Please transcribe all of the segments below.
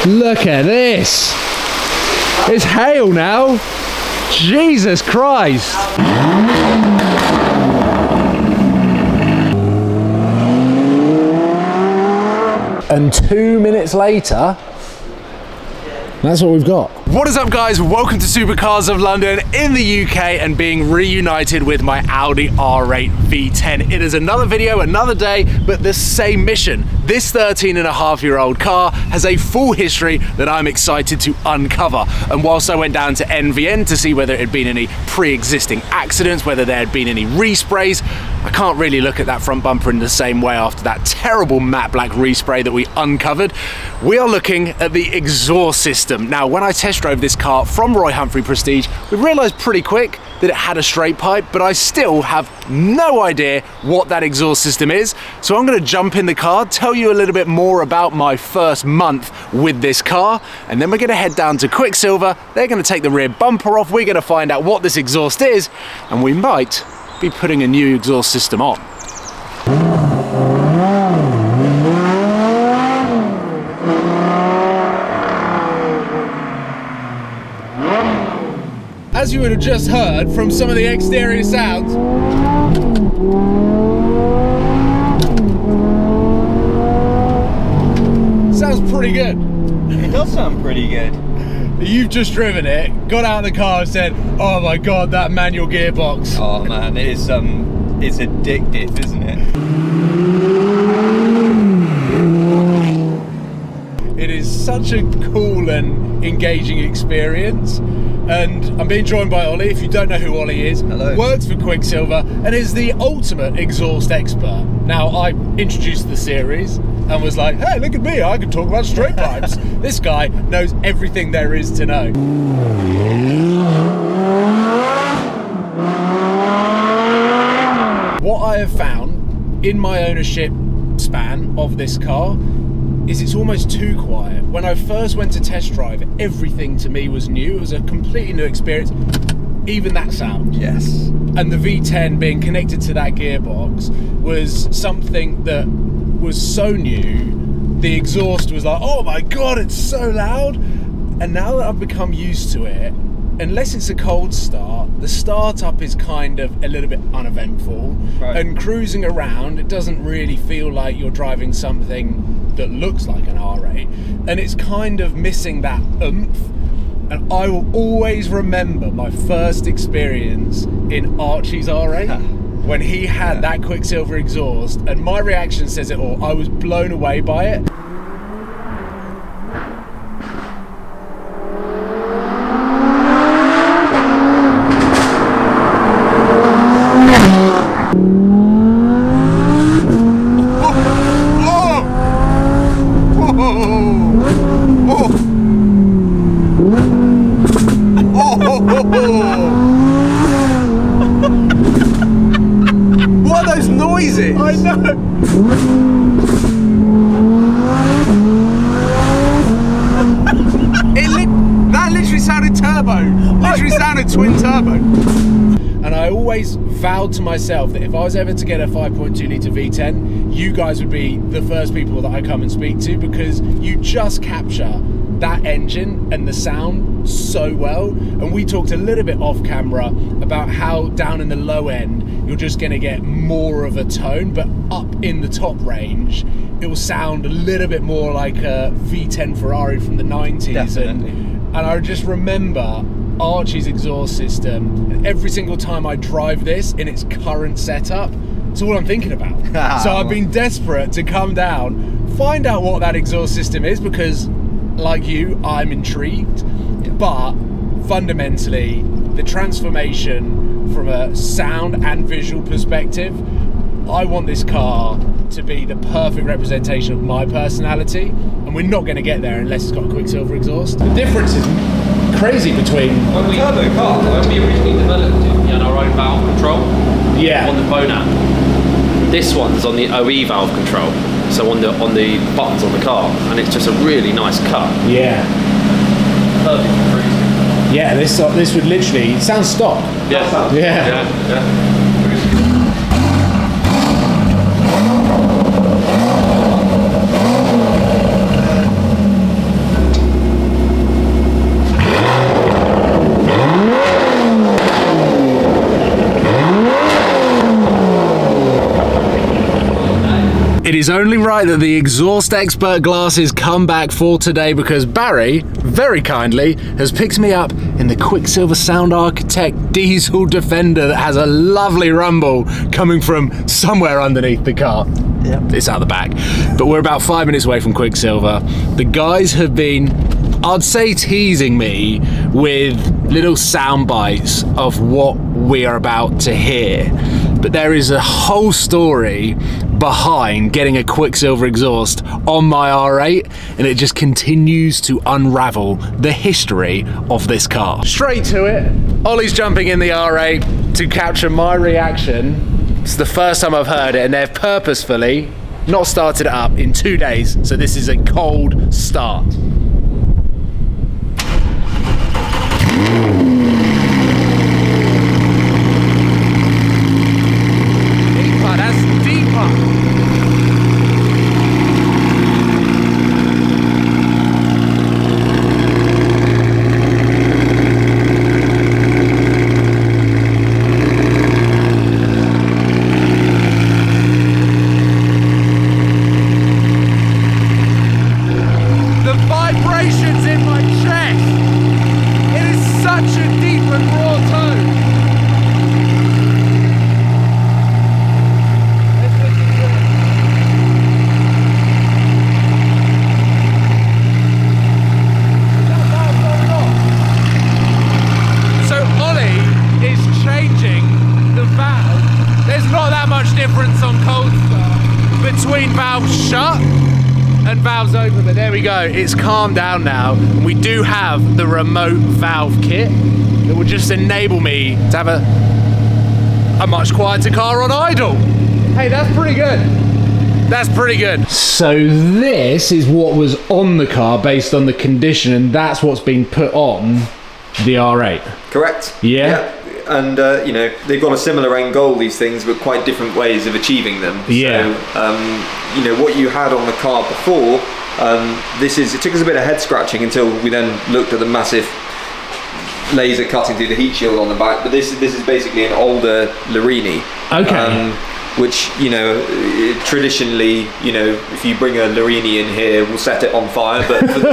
Look at this. It's hail now. Jesus Christ. And 2 minutes later, that's what we've got. What is up, guys? Welcome to Supercars of London in the UK and being reunited with my Audi R8 V10. It is another video, another day, but the same mission. This 13-and-a-half-year-old car has a full history that I'm excited to uncover. And whilst I went down to NVN to see whether it had been any pre-existing accidents, whether there had been any resprays, I can't really look at that front bumper in the same way after that terrible matte black respray that we uncovered. We are looking at the exhaust system. Now, when I test drove this car from Roy Humphrey Prestige, we realised pretty quick that it had a straight pipe, but I still have no idea what that exhaust system is. So I'm going to jump in the car, tell you a little bit more about my first month with this car, and then we're going to head down to Quicksilver. They're going to take the rear bumper off. We're going to find out what this exhaust is, and we might be putting a new exhaust system on. As you would have just heard from some of the exterior sounds, sounds pretty good. It does sound pretty good. You've just driven it, got out of the car and said, oh my god, that manual gearbox. Oh man, it is it's addictive, isn't it? It is such a cool and engaging experience. And I'm being joined by Ollie. If you don't know who Ollie is, hello. Works for Quicksilver and is the ultimate exhaust expert. Now, I introduced the series and was like, hey, look at me, I can talk about straight pipes. This guy knows everything there is to know. What I have found in my ownership span of this car is it's almost too quiet. When I first went to test drive, everything to me was new. It was a completely new experience. Even that sound. Yes. And the V10 being connected to that gearbox was something that was so new. The exhaust was like, oh my god, it's so loud. And now that I've become used to it, unless it's a cold start, the startup is kind of a little bit uneventful. Right. And cruising around, it doesn't really feel like you're driving something that looks like an R8. And it's kind of missing that oomph. And I will always remember my first experience in Archie's R8 when he had that Quicksilver exhaust, and my reaction says it all. I was blown away by it. What are those noises? I know. That literally sounded turbo. Literally sounded twin turbo. And I always vowed to myself that if I was ever to get a 5.2 litre V10, you guys would be the first people that I come and speak to, because you just capture that engine and the sound so well. And we talked a little bit off camera about how down in the low end you're just going to get more of a tone, but up in the top range it will sound a little bit more like a V10 Ferrari from the 90s. Definitely. And I just remember Archie's exhaust system, and every single time I drive this in its current setup, it's all I'm thinking about. So I've been desperate to come down, find out what that exhaust system is, because like you, I'm intrigued. Yeah. But fundamentally, the transformation from a sound and visual perspective, I want this car to be the perfect representation of my personality, and we're not going to get there unless it's got a Quicksilver exhaust. The difference is crazy between... When we originally developed it, we had our own valve control on the Bonat. This one's on the OE valve control, so on the buttons on the car, and it's just a really nice cut. Yeah. Perfect for cruising. Yeah, this would literally, it sounds stock. Yeah. Yeah. It is only right that the exhaust expert glasses come back for today because Barry, very kindly, has picked me up in the Quicksilver Sound Architect Diesel Defender that has a lovely rumble coming from somewhere underneath the car. Yep. It's out the back. But we're about 5 minutes away from Quicksilver. The guys have been, I'd say, teasing me with little sound bites of what we are about to hear. But there is a whole story behind getting a Quicksilver exhaust on my R8, and it just continues to unravel the history of this car. Straight to it, Ollie's jumping in the R8 to capture my reaction. It's the first time I've heard it, and they've purposefully not started it up in 2 days, so this is a cold start. Between valves shut and valves open, but there we go, it's calmed down now. We do have the remote valve kit that will just enable me to have a much quieter car on idle. Hey, that's pretty good. That's pretty good. So this is what was on the car based on the condition, and that's what's been put on the R8. Correct. Yeah. And you know, they've got a similar end goal, these things, but quite different ways of achieving them. Yeah. So, you know, what you had on the car before, it took us a bit of head scratching until we then looked at the massive laser cutting through the heat shield on the back. But this is basically an older Larini. Okay. Which, you know, traditionally, you know, if you bring a Larini in here, we'll set it on fire. But for the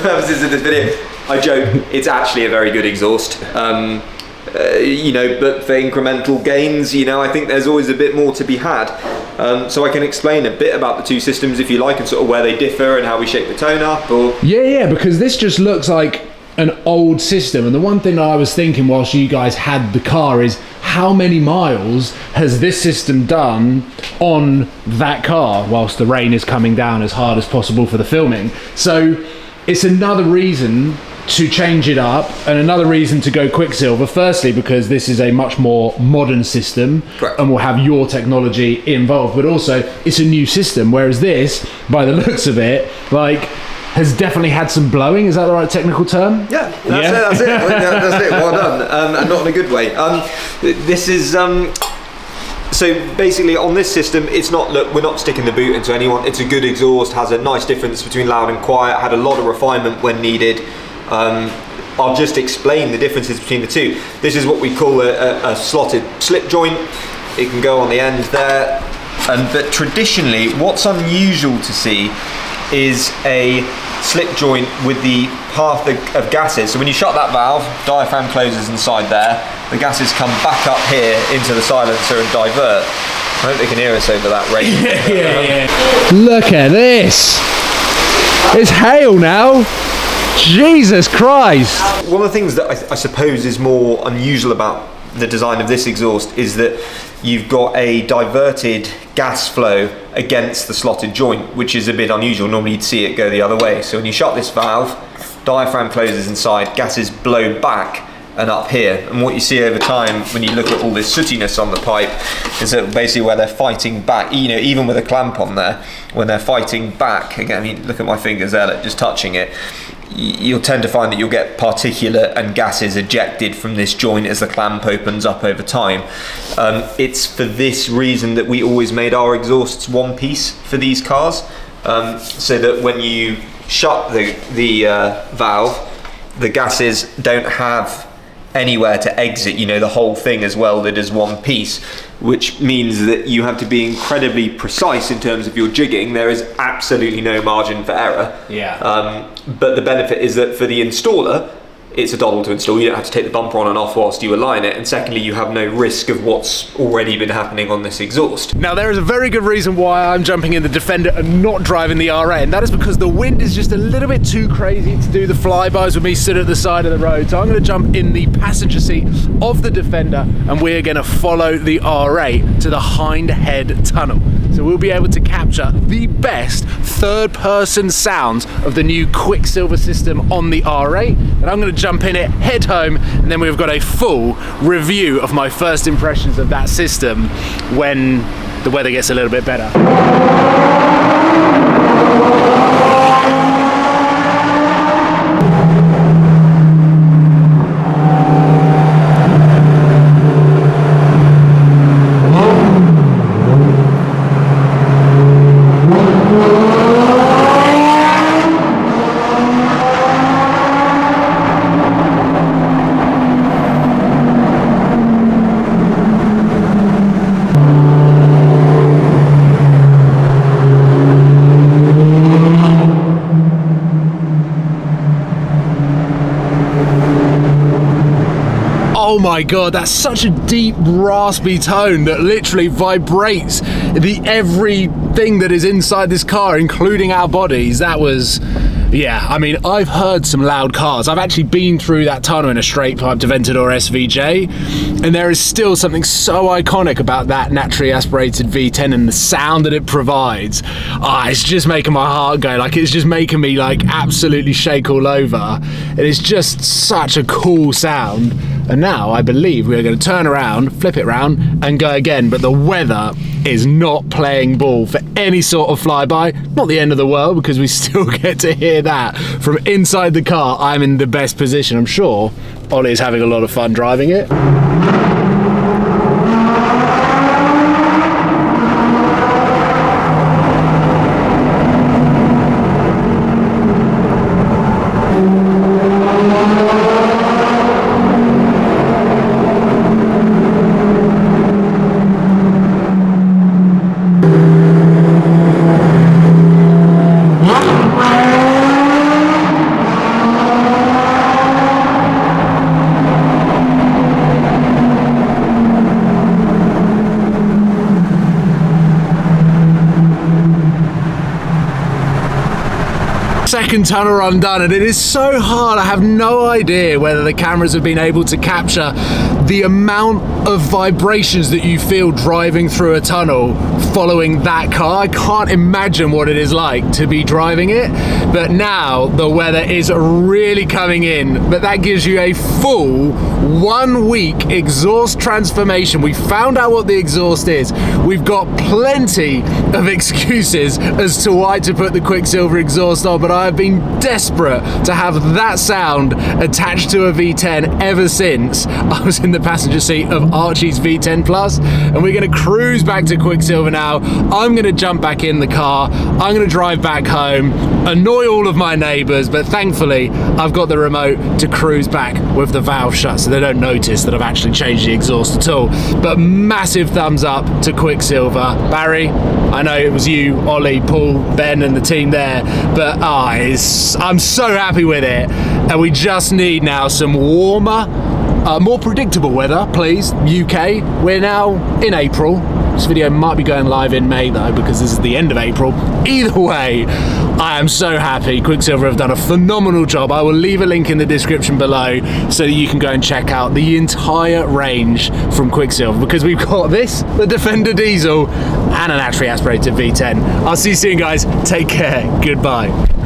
purposes of this video, I joke, it's actually a very good exhaust. You know, but for incremental gains, you know, I think there's always a bit more to be had. So I can explain a bit about the two systems if you like, and sort of where they differ and how we shape the tone up. Or yeah, because this just looks like an old system, and the one thing I was thinking whilst you guys had the car is how many miles has this system done on that car whilst the rain is coming down as hard as possible for the filming. So it's another reason to change it up and another reason to go Quicksilver. Firstly, because this is a much more modern system. Correct. And will have your technology involved, but also it's a new system, whereas this, by the looks of it, like, has definitely had some blowing. Is that the right technical term? Yeah, that's it. That's it. Well done, and not in a good way. This is so basically on this system, it's not. Look, we're not sticking the boot into anyone. It's a good exhaust. Has a nice difference between loud and quiet. Had a lot of refinement when needed. I'll just explain the differences between the two. This is what we call a slotted slip joint. It can go on the end there, but traditionally, what's unusual to see is a slip joint with the path of gases. So when you shut that valve, diaphragm closes inside there, the gases come back up here into the silencer and divert. I hope they can hear us over that rain. Yeah. Look at this. It's hail now. Jesus Christ. One of the things that I suppose is more unusual about the design of this exhaust is that you've got a diverted gas flow against the slotted joint, which is a bit unusual. Normally you'd see it go the other way. So when you shut this valve, diaphragm closes inside, gases blow back and up here. And what you see over time when you look at all this sootiness on the pipe is that basically where they're fighting back, you know, even with a clamp on there, when they're fighting back, again, I mean, look at my fingers there, just touching it, you'll tend to find that you'll get particulate and gases ejected from this joint as the clamp opens up over time. It's for this reason that we always made our exhausts one piece for these cars, so that when you shut the valve, the gases don't have anywhere to exit. You know, the whole thing is welded as one piece, which means that you have to be incredibly precise in terms of your jigging. There is absolutely no margin for error. Yeah. But the benefit is that for the installer, it's a doddle to install. You don't have to take the bumper on and off whilst you align it, and secondly, you have no risk of what's already been happening on this exhaust. Now, there is a very good reason why I'm jumping in the Defender and not driving the R8, and that is because the wind is just a little bit too crazy to do the flybys with me stood at the side of the road. So I'm going to jump in the passenger seat of the Defender, and we're going to follow the R8 to the hind head tunnel. So we'll be able to capture the best third-person sounds of the new Quicksilver system on the R8. And I'm going to jump in it, head home, and then we've got a full review of my first impressions of that system when the weather gets a little bit better. Oh my god, that's such a deep, raspy tone that literally vibrates everything that is inside this car, including our bodies. That was, yeah, I mean, I've heard some loud cars. I've actually been through that tunnel in a straight pipe to Ventador SVJ, and there is still something so iconic about that naturally aspirated V10 and the sound that it provides. It's just making my heart go, like, it's just making me like absolutely shake all over. It is just such a cool sound. And now I believe we're going to turn around, flip it around and go again, but the weather is not playing ball for any sort of flyby. Not the end of the world, because we still get to hear that from inside the car. I'm in the best position. I'm sure Ollie is having a lot of fun driving it. Second tunnel run done, and it is so hard. I have no idea whether the cameras have been able to capture the amount of vibrations that you feel driving through a tunnel following that car. I can't imagine what it is like to be driving it, but now the weather is really coming in. But that gives you a full 1 week exhaust transformation. We found out what the exhaust is. We've got plenty of excuses as to why to put the Quicksilver exhaust on, but I've been desperate to have that sound attached to a V10 ever since I was in the passenger seat of Archie's V10 Plus, and we're going to cruise back to Quicksilver now. I'm going to jump back in the car. I'm going to drive back home, annoy all of my neighbours, but thankfully I've got the remote to cruise back with the valve shut so they don't notice that I've actually changed the exhaust at all. But massive thumbs up to Quicksilver. Barry, I know it was you, Ollie, Paul, Ben and the team there, but I'm so happy with it. And we just need now some warmer, more predictable weather, please. UK, we're now in April. This video might be going live in May though, because this is the end of April. Either way, I am so happy. Quicksilver have done a phenomenal job. I will leave a link in the description below so that you can go and check out the entire range from Quicksilver, because we've got this, the Defender diesel, and a naturally aspirated V10. I'll see you soon, guys. Take care. Goodbye.